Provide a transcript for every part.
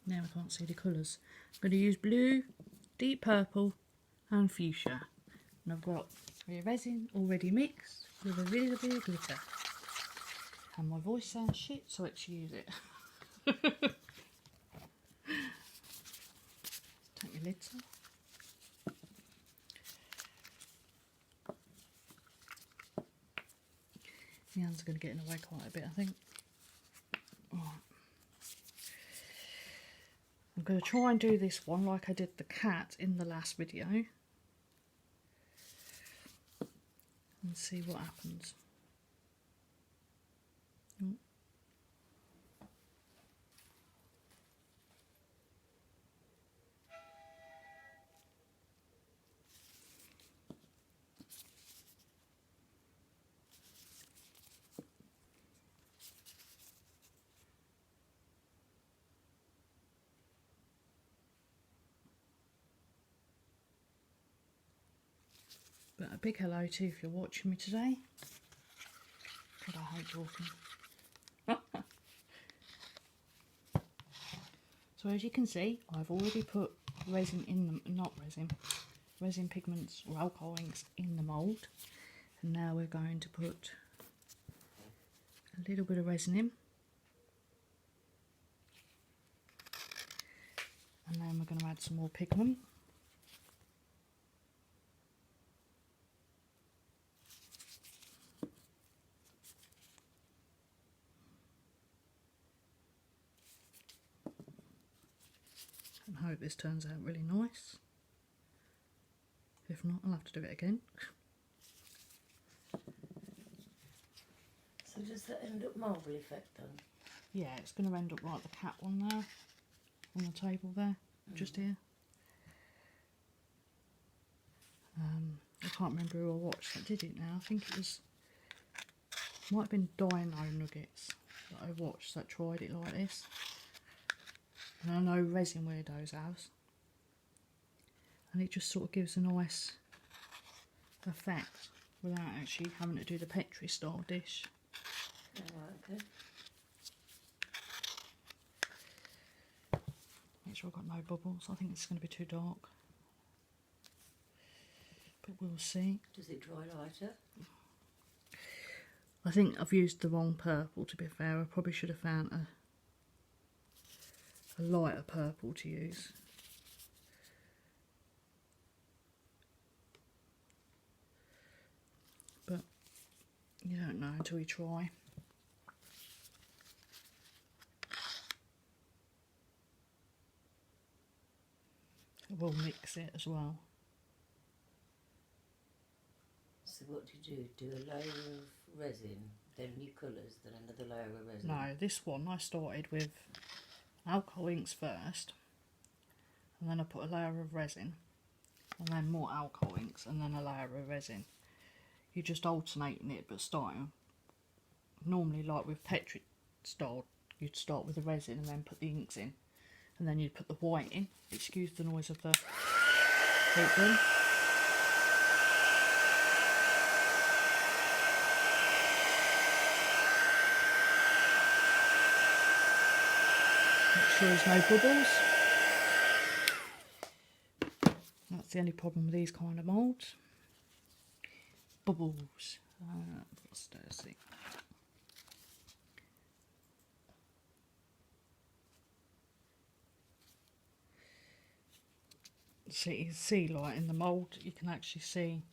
Now I can't see the colours. I'm going to use blue, deep purple and fuchsia. And I've got my resin already mixed with a little bit of glitter. And my voice sounds shit, so let's use it. Take your lids off. My hands are going to get in the way quite a bit, I think. Right. I'm going to try and do this one like I did the cat in the last video. And see what happens. But a big hello to you if you're watching me today. God, I hate talking. So as you can see, I've already put resin in the, resin pigments or alcohol inks in the mould. And now we're going to put a little bit of resin in. And then we're going to add some more pigment. And hope this turns out really nice. If not, I'll have to do it again. So does that end up marble effect then? Yeah, it's going to end up like the cat one there, on the table there, just here. I can't remember who I watched that did it now. I think it was, might have been Dino Nuggets that I watched that tried it like this. And I know Resin Weirdos have. And it just sort of gives a nice effect without actually having to do the Petri style dish. Alright, okay. Make sure I've got no bubbles. I think it's going to be too dark. But we'll see. Does it dry lighter? I think I've used the wrong purple, to be fair. I probably should have found a lighter purple to use. But you don't know until you try. We'll mix it as well. So what do you do? Do a layer of resin, then new colours, then another layer of resin? No, this one I started with alcohol inks first, and then I put a layer of resin, and then more alcohol inks, and then a layer of resin. You're just alternating it, but starting normally like with Petri style, you'd start with the resin and then put the inks in, and then you'd put the white in. Excuse the noise of the heat gun. Make sure there's no bubbles. That's the only problem with these kind of moulds. Bubbles. What's dirty? So you can see, like in the mould, you can actually see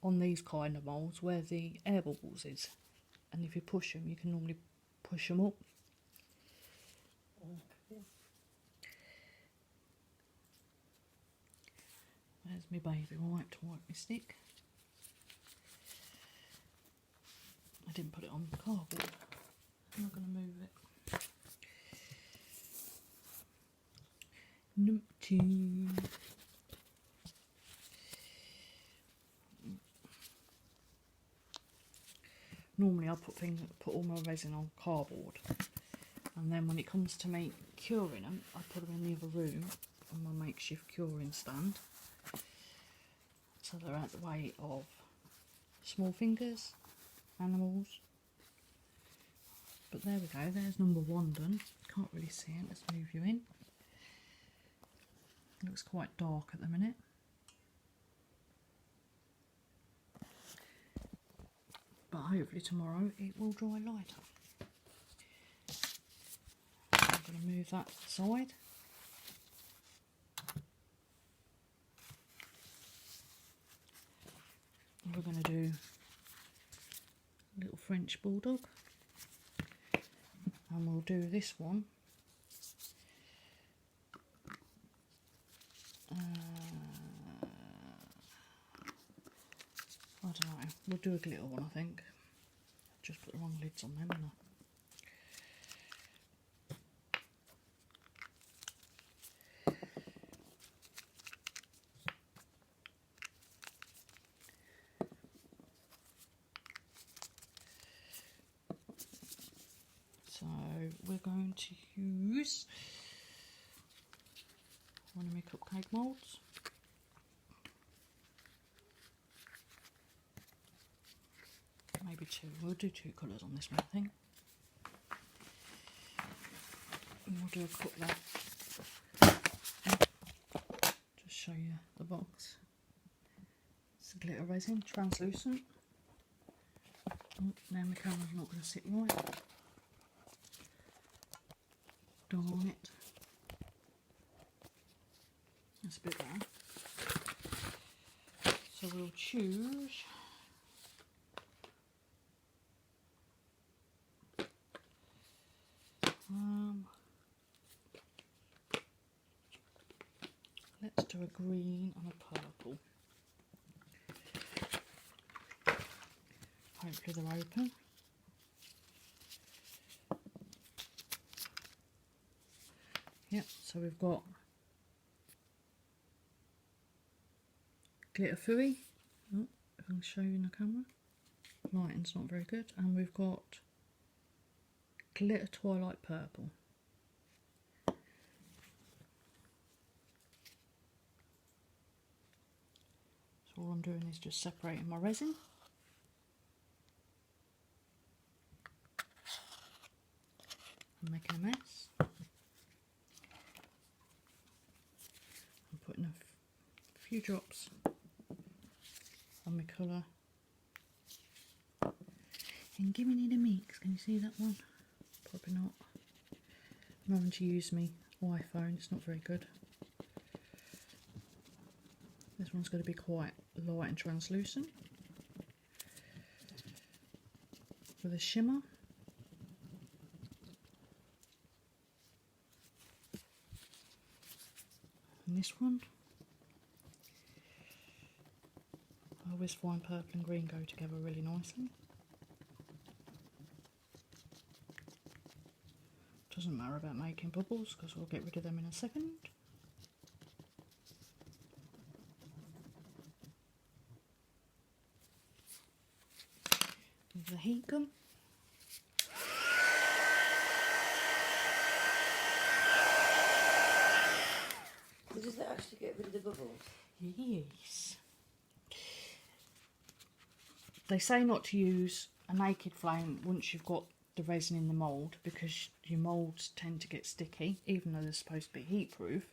on these kind of moulds where the air bubbles is, and if you push them, you can normally push them up. Okay. There's my baby wipe to wipe my stick. I didn't put it on the cardboard. I'm not going to move it. Number 2. Normally I put all my resin on cardboard, and then when it comes to me curing them, I put them in the other room on my makeshift curing stand, so they're out the way of small fingers, animals, But there we go, there's number 1 done. Can't really see it, let's move you in. It looks quite dark at the minute. But hopefully tomorrow it will dry lighter. I'm going to move that to the side. And we're going to do a little French bulldog. And we'll do this one. I don't know, we'll do a glitter one, I think. Just put the wrong lids on them, haven't I? So we're going to use one of my cupcake moulds. Maybe 2. We'll do 2 colours on this one, I think. And we'll do a cut that. Just show you the box. It's a glitter resin, translucent. Oh, now my camera's not going to sit right. Darn it. That's a bit better. So we'll choose let's do a green and a purple. Hopefully they're open. Yep, so we've got glitter fooey. Oh, if I can show you in the camera. Lighting's not very good. And we've got glitter twilight purple. So all I'm doing is just separating my resin. I'm making a mess. I'm putting a few drops on my colour. And giving it a mix. Can you see that one? Probably not. I'm having to use my iPhone, it's not very good. This one's going to be quite light and translucent. With a shimmer. And this one. I always find purple and green go together really nicely. Doesn't matter about making bubbles because we'll get rid of them in a second. With the heat gun. Does that actually get rid of the bubbles? Yes. They say not to use a naked flame once you've got the resin in the mould because your moulds tend to get sticky, even though they're supposed to be heat proof.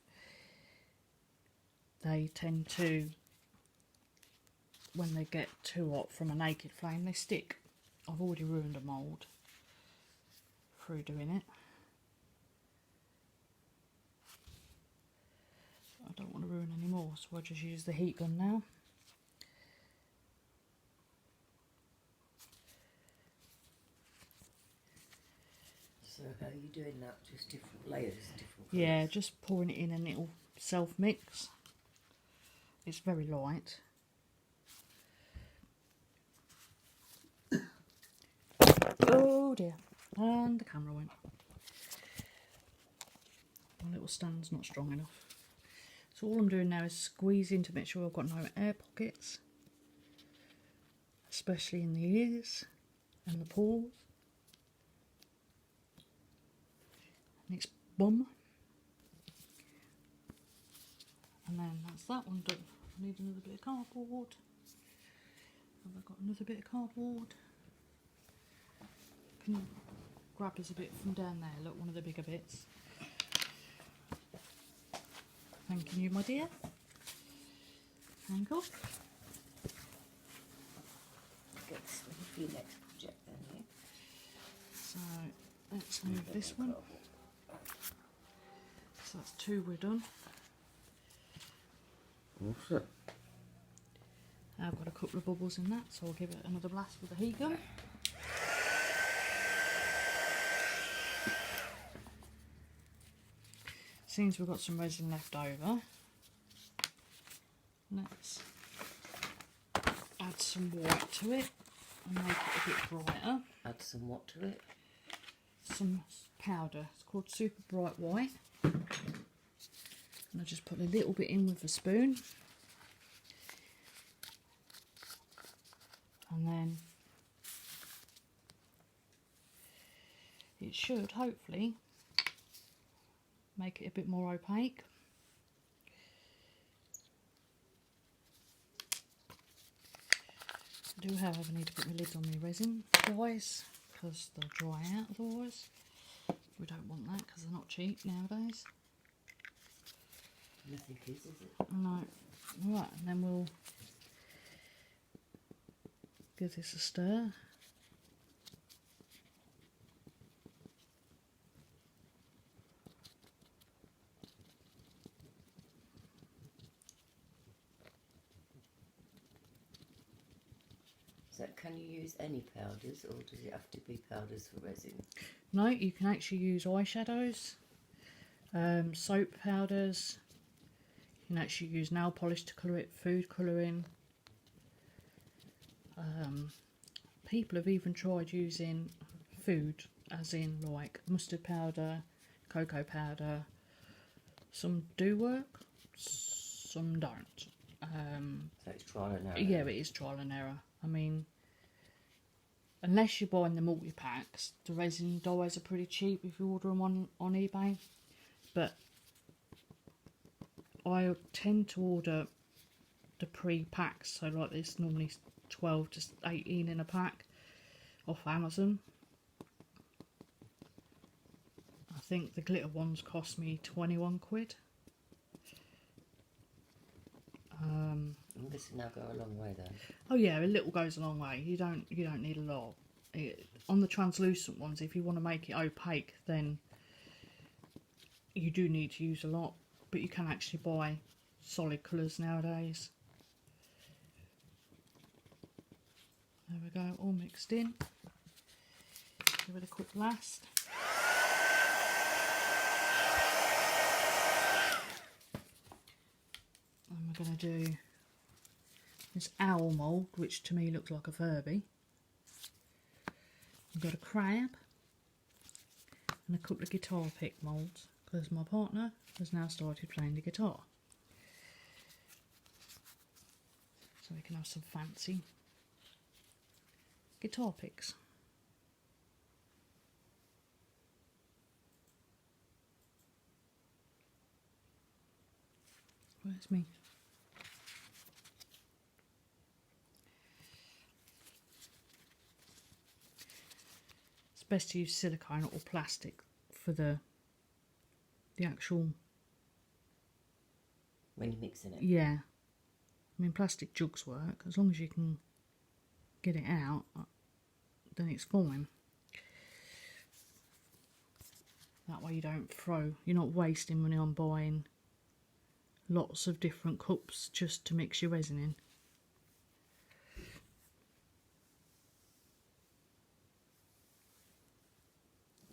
They tend to, when they get too hot from a naked flame, they stick. I've already ruined a mould through doing it. I don't want to ruin any more, so I'll just use the heat gun now. So how are you doing that? Just different layers, different colours? Yeah, just pouring it in and it'll self-mix. It's very light. Oh dear, and the camera went. My little stand's not strong enough. So all I'm doing now is squeezing to make sure I've got no air pockets, especially in the ears and the paws. Next bum. And then that's that one done. I need another bit of cardboard. Have I got another bit of cardboard? Can you grab us a bit from down there. Look, one of the bigger bits. Thanking you, my dear. Ankle. Get this one for your next project then, yeah? So let's move this one. So that's 2 we're done. What's it? I've got a couple of bubbles in that, so I'll give it another blast with the heat gun. Seems we've got some resin left over. Let's add some white to it and make it a bit brighter. Add some what to it? Some powder. It's called Super Bright White. And I just put a little bit in with a spoon. And then it should hopefully make it a bit more opaque. I do however need to put my lid on my resin guys, because they'll dry out otherwise. We don't want that because they're not cheap nowadays. Nothing is it? No. Right, and then we'll give this a stir. So can you use any powders, or does it have to be powders for resin? No, you can actually use eyeshadows, soap powders. You can actually use nail polish to colour it, food colouring. People have even tried using food, as in like mustard powder, cocoa powder. Some do work, some don't. So it's trial and error? Yeah, it is trial and error. I mean, unless you're buying the multi-packs, the resin dyes are pretty cheap if you order them on eBay. But I tend to order the pre-packs, so like this, normally 12 to 18 in a pack off Amazon. I think the glitter ones cost me 21 quid. And this will now go a long way then. Oh yeah, a little goes a long way. You don't need a lot. On the translucent ones, if you want to make it opaque, then you do need to use a lot. But you can actually buy solid colours nowadays. There we go, all mixed in. Give it a quick blast. And we're going to do this owl mould, which to me looks like a Furby. I've got a crab and a couple of guitar pick moulds, because my partner has now started playing the guitar. So we can have some fancy guitar picks. Where's me? It's best to use silicone or plastic for the actual. When you're mixing it? Yeah. I mean, plastic jugs work as long as you can get it out, then it's fine. That way you don't you're not wasting money on buying lots of different cups just to mix your resin in.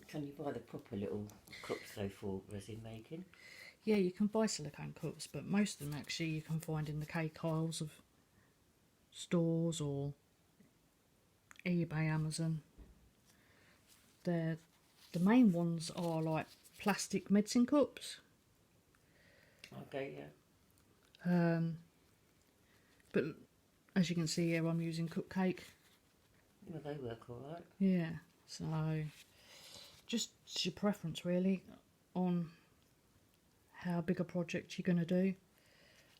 Can you buy the proper little cups though for resin making? Yeah, you can buy silicone cups, but most of them actually you can find in the cake aisles of stores or eBay, Amazon. The main ones are like plastic medicine cups. Okay, yeah. But as you can see here, I'm using cupcake. Well, they work alright. Yeah, so just your preference really on how big a project you're going to do.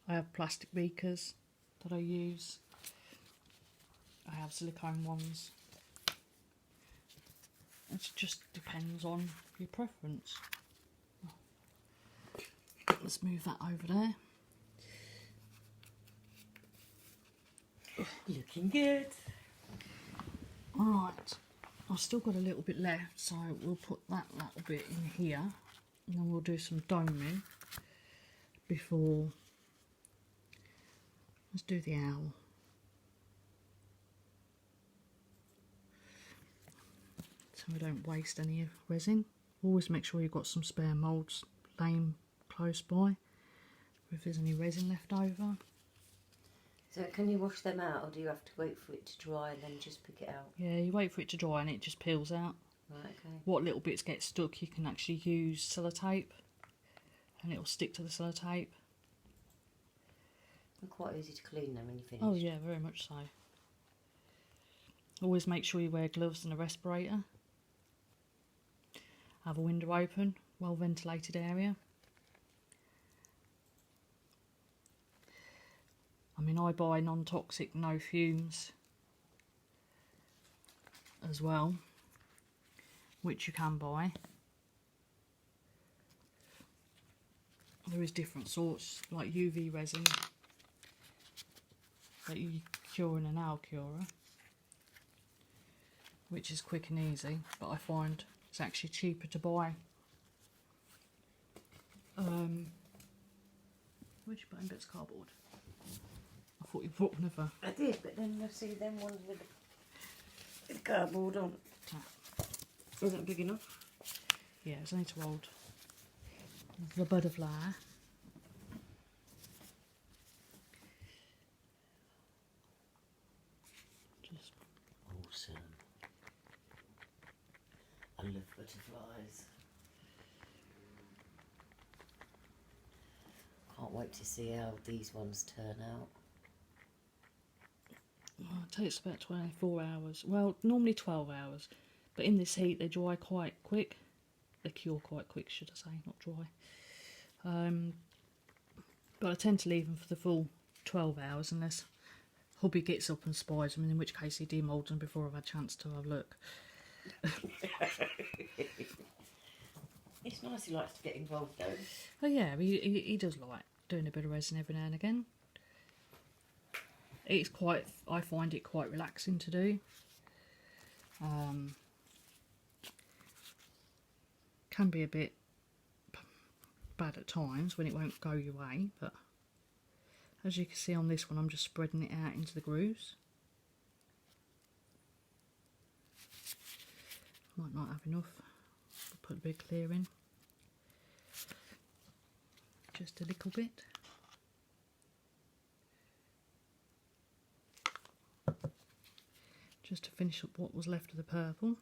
I have plastic beakers that I use. I have silicone ones. It just depends on your preference. Let's move that over there. Looking good. Alright, I've still got a little bit left, so we'll put that little bit in here, and then we'll do some doming before. Let's do the owl. So we don't waste any resin. Always make sure you've got some spare moulds laying close by, if there's any resin left over. So can you wash them out, or do you have to wait for it to dry and then just pick it out? Yeah, you wait for it to dry and it just peels out. Right, okay. What little bits get stuck, you can actually use sellotape, and it'll stick to the sellotape. And quite easy to clean them when you finish. Oh yeah, very much so. Always make sure you wear gloves and a respirator. Have a window open, well ventilated area. I mean, I buy non-toxic, no fumes as well, which you can buy. There is different sorts, like UV resin that you cure in an owl curer, which is quick and easy, but I find it's actually cheaper to buy. Where'd you put in bits of cardboard? I thought you brought one of her. I did, but then I see them ones with the cardboard on. Is that big enough? Yeah, it's only to hold the butterfly. Just Awesome. I love butterflies. Can't wait to see how these ones turn out. well, it takes about 24 hours. Well, normally 12 hours, but in this heat they dry quite quick. They cure quite quick, should I say, not dry. But I tend to leave them for the full 12 hours unless hubby gets up and spies them, in which case he demoulds them before I've had a chance to have a look. It's nice he likes to get involved though. Oh yeah, he does like doing a bit of resin every now and again. It's quite, I find it quite relaxing to do. Can be a bit bad at times when it won't go your way, but as you can see on this one, I'm just spreading it out into the grooves. Might not have enough. I'll put a bit clear in. Just a little bit. Just to finish up what was left of the purple.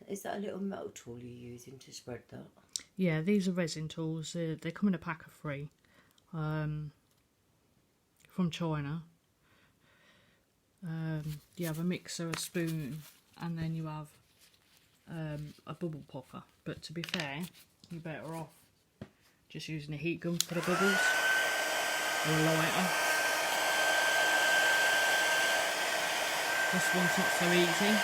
Is that a little metal tool you're using to spread that? Yeah, these are resin tools. They come in a pack of 3 from China. You have a mixer, a spoon, and then you have a bubble popper. But to be fair, you're better off just using a heat gun for the bubbles, or a lighter. This one's not so easy.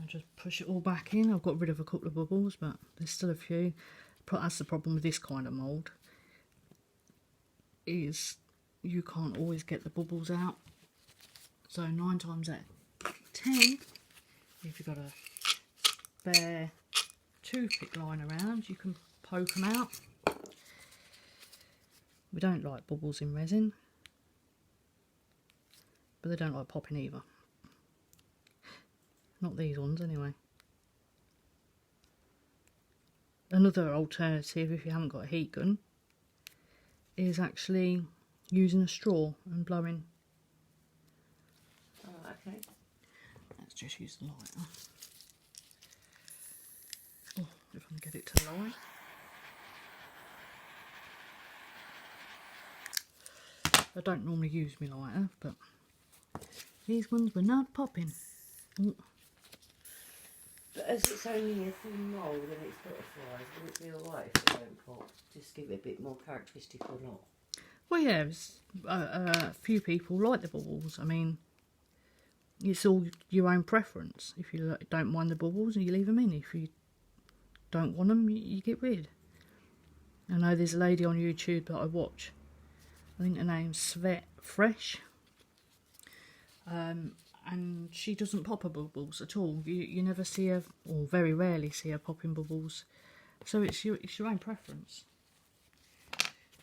Just push it all back in. I've got rid of a couple of bubbles, but there's still a few. That's the problem with this kind of mould, is you can't always get the bubbles out. So 9 times out of 10, if you've got a spare toothpick lying around, you can poke them out. We don't like bubbles in resin, but they don't like popping either. Not these ones, anyway. Another alternative, if you haven't got a heat gun, is actually using a straw and blowing. Oh, okay. Let's just use the lighter. Oh, if I can get it to light. I don't normally use my lighter, but these ones were not popping. Oh. But as it's only a thin mould and it's butterflies, will it be alright if it don't pop? Just give it a bit more characteristic or not? Well, yeah, a few people like the bubbles. I mean, it's all your own preference. If you don't mind the bubbles, you leave them in. If you don't want them, you get rid. I know there's a lady on YouTube that I watch. I think her name's Svet Fresh. And she doesn't pop her bubbles at all. You never see her, or very rarely see her popping bubbles. So it's your own preference.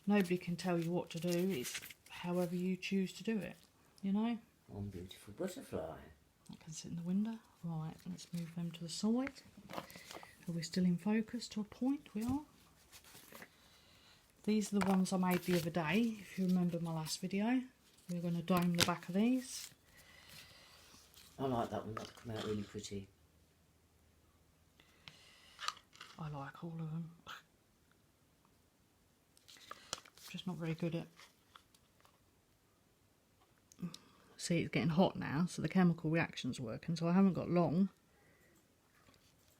Nobody can tell you what to do. It's however you choose to do it, you know? One beautiful butterfly. That can sit in the window. Right, let's move them to the side. Are we still in focus to a point? We are. These are the ones I made the other day. If you remember my last video, we're going to dome the back of these. I like that one. That'll come out really pretty. I like all of them. Just not very good at. See, it's getting hot now, so the chemical reaction's working, so I haven't got long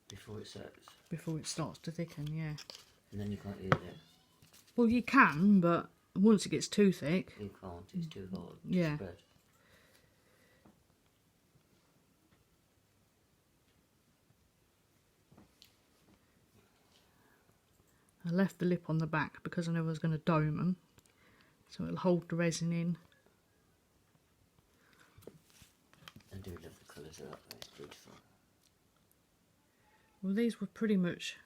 Before it sets. before it starts to thicken, yeah. And then you can't use it. Well, you can, but once it gets too thick... You can't, it's too hard to Yeah. spread. I left the lip on the back because I knew I was going to dome them, so it'll hold the resin in. I do love the colours of that, it's beautiful. Well, these were pretty much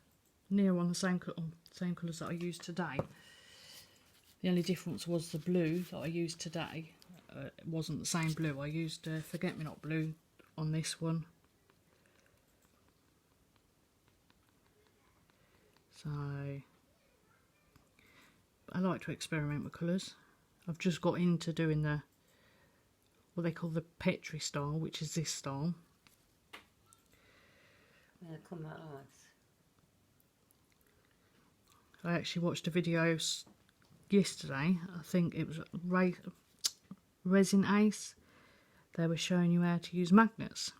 near on the same colours that I used today. The only difference was the blue that I used today. It wasn't the same blue. I used forget-me-not blue on this one. So, I like to experiment with colours. I've just got into doing the, what they call the Petri style, which is this style. Yeah, come out nice. I actually watched a video yesterday. I think it was Resin Ace. They were showing you how to use magnets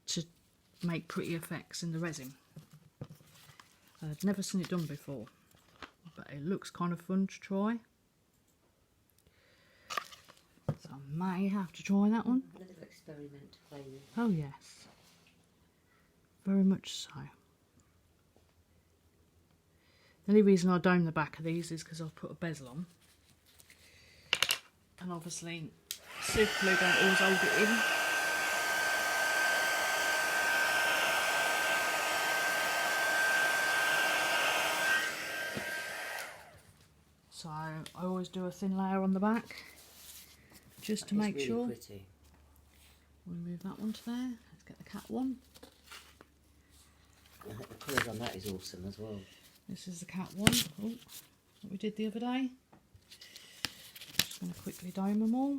to make pretty effects in the resin. I'd never seen it done before, but it looks kind of fun to try. So I may have to try that one. A little experiment to play with. Oh yes, very much so. The only reason I dome the back of these is because I've put a bezel on. And obviously super glue don't always hold it in. So I always do a thin layer on the back just to make really sure. Pretty. We'll move that one to there. Let's get the cat one. I think the colours on that is awesome as well. This is the cat one. Oh, that we did the other day. Just going to quickly dome them all.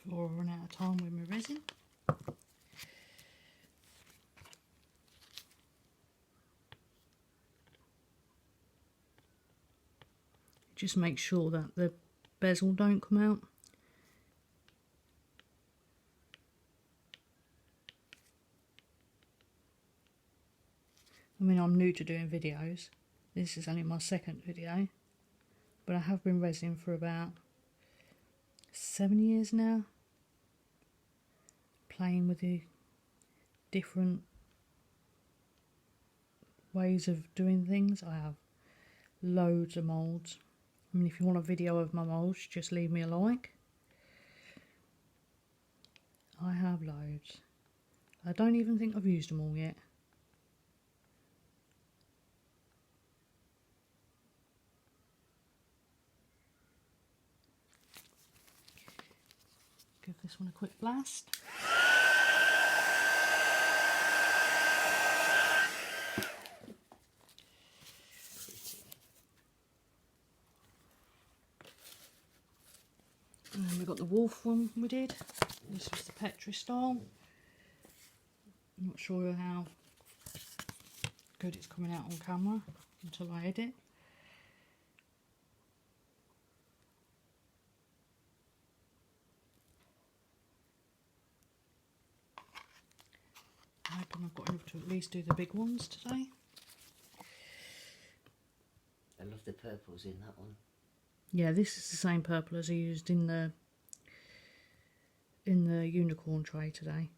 Before I run out of time with my resin. Just make sure that the bezel don't come out. I mean, I'm new to doing videos. This is only my second video, but I have been resin for about 7 years now, playing with the different ways of doing things. I have loads of moulds. I mean, if you want a video of my moulds, just leave me a like. I have loads. I don't even think I've used them all yet. Give this one a quick blast. got the wolf one we did. This was the Petri style. I'm not sure how good it's coming out on camera until I edit. I'm hoping I've got enough to at least do the big ones today. I love the purples in that one. Yeah, this is the same purple as I used in the unicorn tray today.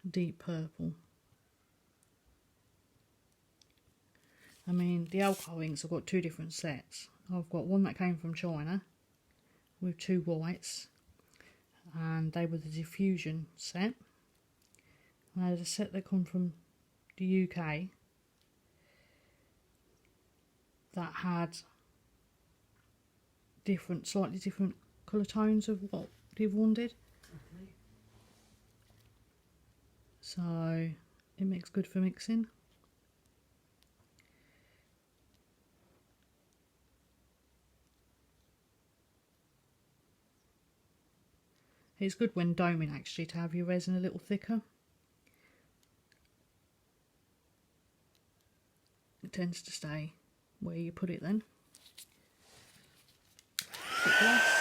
Deep purple. I mean, the alcohol inks, I've got two different sets. I've got one that came from China with 2 whites, and they were the diffusion set. And there's a set that come from the UK that had slightly different colour tones of what the other one did. Okay. So it makes good for mixing. It's good when doming actually to have your resin a little thicker. It tends to stay where you put it then. Bit less.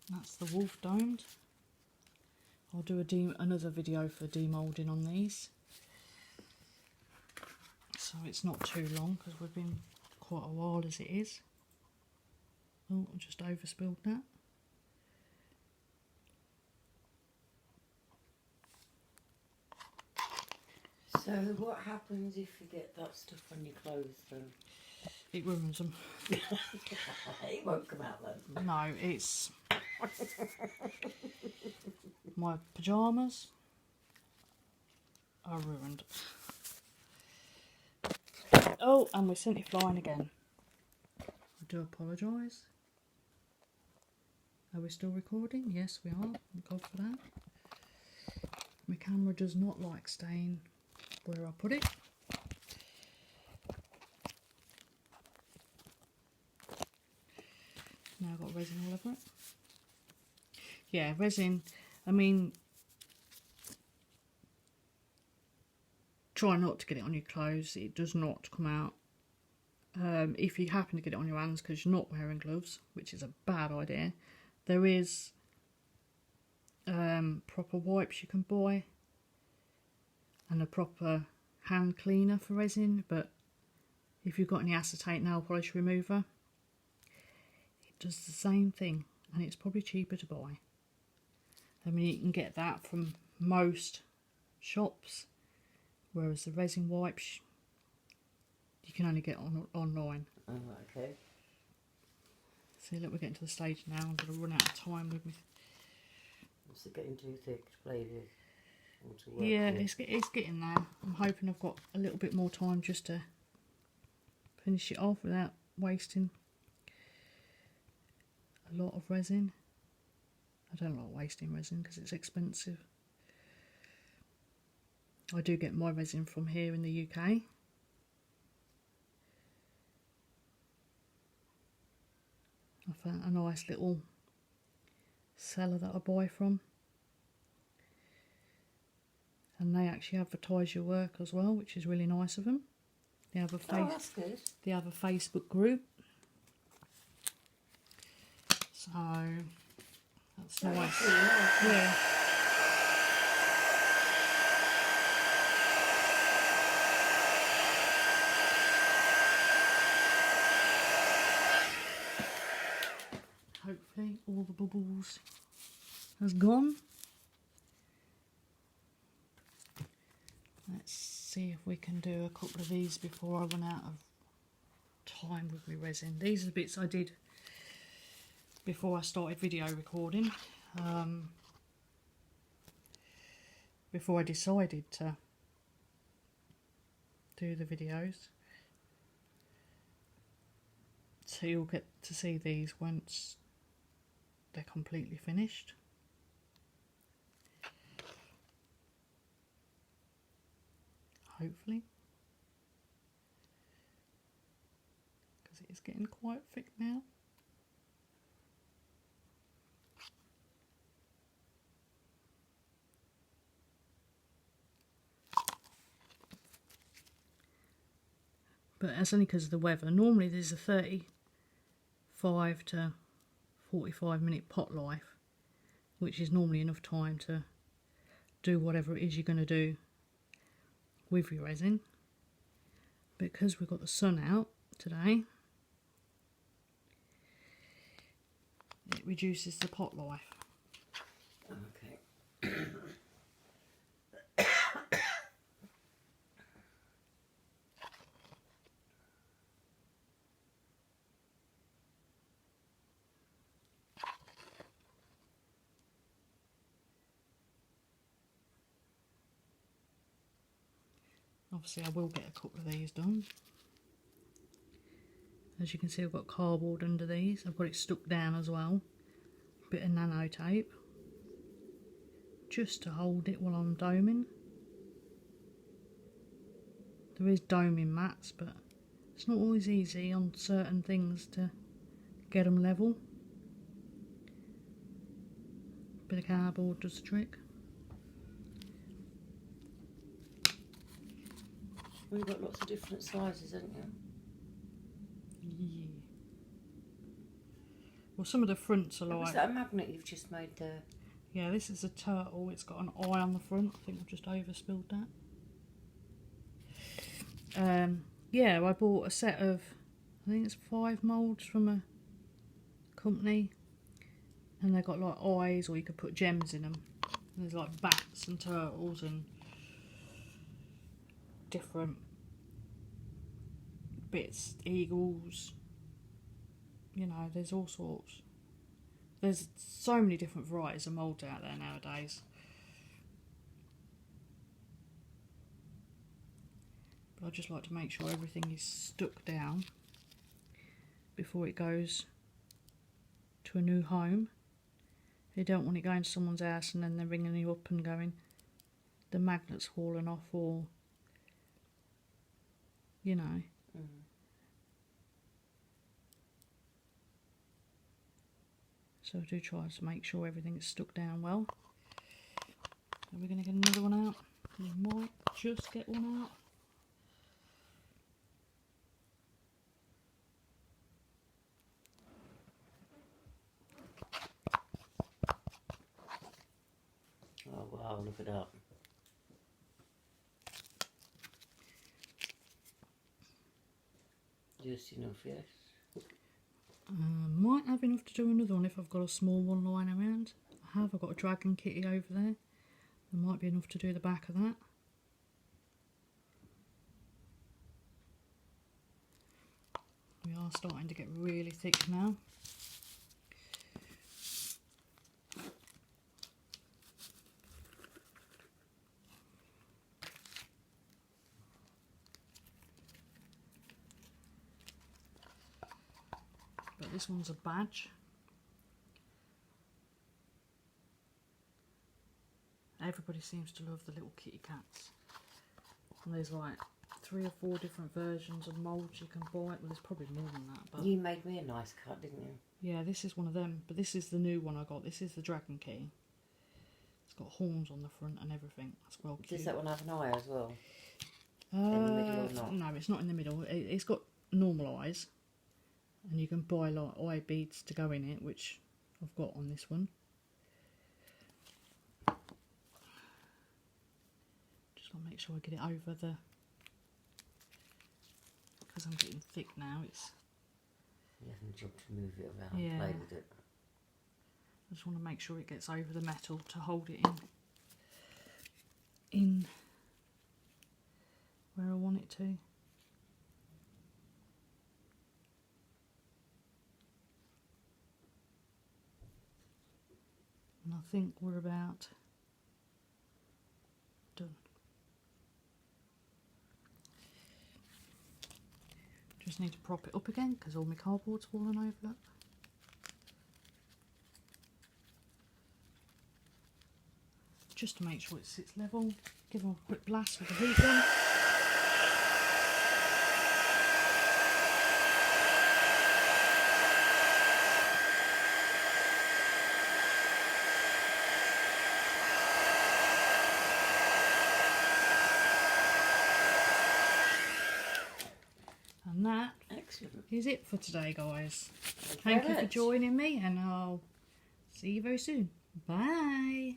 That's the wolf domed. I'll do another video for demoulding on these, so it's not too long because we've been quite a while as it is. Oh, I just overspilled that. So what happens if you get that stuff on your clothes then? It ruins them. It won't come out then. No, it's my pyjamas are ruined. Oh, and we sent it flying again. I do apologise. Are we still recording? Yes, we are. Thank God for that. My camera does not like staying where I put it. Now I've got resin all over it. Yeah, resin, I mean, try not to get it on your clothes. It does not come out. If you happen to get it on your hands because you're not wearing gloves, which is a bad idea, there is proper wipes you can buy and a proper hand cleaner for resin, but if you've got any acetate nail polish remover, it does the same thing and it's probably cheaper to buy. I mean, you can get that from most shops, whereas the resin wipes you can only get online. Oh, okay. See, look, we're getting to the stage now. I'm going to run out of time with me. Is it getting too thick to play with? Or to work Yeah, with? it's getting there. I'm hoping I've got a little bit more time just to finish it off without wasting a lot of resin. I don't like wasting resin because it's expensive. I do get my resin from here in the UK. I found a nice little seller that I buy from. And they actually advertise your work as well, which is really nice of them. They have a That's good. They have a Facebook group. So that's Oh, nice. that's really nice. Yeah. Hopefully all the bubbles has gone. Let's see if we can do a couple of these before I run out of time with my resin. These are the bits I did before I started video recording. Before I decided to do the videos. So you'll get to see these once they're completely finished. hopefully. Because it is getting quite thick now. But that's only because of the weather. Normally there's a 35 to 45 minute pot life, which is normally enough time to do whatever it is you're going to do with your resin. Because we've got the sun out today, it reduces the pot life. Okay. Obviously I will get a couple of these done. As you can see, I've got cardboard under these. I've got it stuck down as well. Bit of nano tape. Just to hold it while I'm doming. There is doming mats, but it's not always easy on certain things to get them level. Bit of cardboard does the trick. Well, you've got lots of different sizes, haven't you? Yeah. Well, some of the fronts are like... Was that a magnet you've just made there? Yeah, this is a turtle. It's got an eye on the front. I think I've just overspilled that. Yeah, I bought a set of, I think it's 5 moulds from a company. And they've got like eyes, or you could put gems in them. And there's like bats and turtles and different bits, eagles, you know, there's all sorts. There's so many different varieties of moulds out there nowadays. But I just like to make sure everything is stuck down before it goes to a new home. You don't want it going to someone's house and then they're ringing you up and going, the magnet's fallen off, or you know. So I do try to make sure everything is stuck down well. Are we going to get another one out? We might just get one out. Oh wow, look at that. Just enough, yes. Might have enough to do another one if I've got a small one lying around. I've got a dragon kitty over there. There might be enough to do the back of that. We are starting to get really thick now. But this one's a badge. Everybody seems to love the little kitty cats. And there's like 3 or 4 different versions of moulds you can buy. Well, there's probably more than that. But you made me a nice cut, didn't you? yeah, this is one of them. But this is the new one I got. This is the dragon kitty. It's got horns on the front and everything. That's well cute. Does that one have an eye as well? In the middle or not? No, it's not in the middle. It's got normal eyes. And you can buy like eye beads to go in it, which I've got on this one. Just want to make sure I get it over the... Because I'm getting thick now, it's... You have a job to move it around, Yeah. play with it. I just want to make sure it gets over the metal to hold it in where I want it to. And I think we're about done. Just need to prop it up again because all my cardboard's fallen over. Look. Just to make sure it sits level. Give them a quick blast with the heat gun. is it for today, guys. Thank Thank very you for much. joining me, and I'll see you very soon. Bye.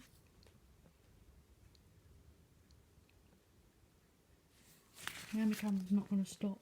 Now my camera's not going to stop.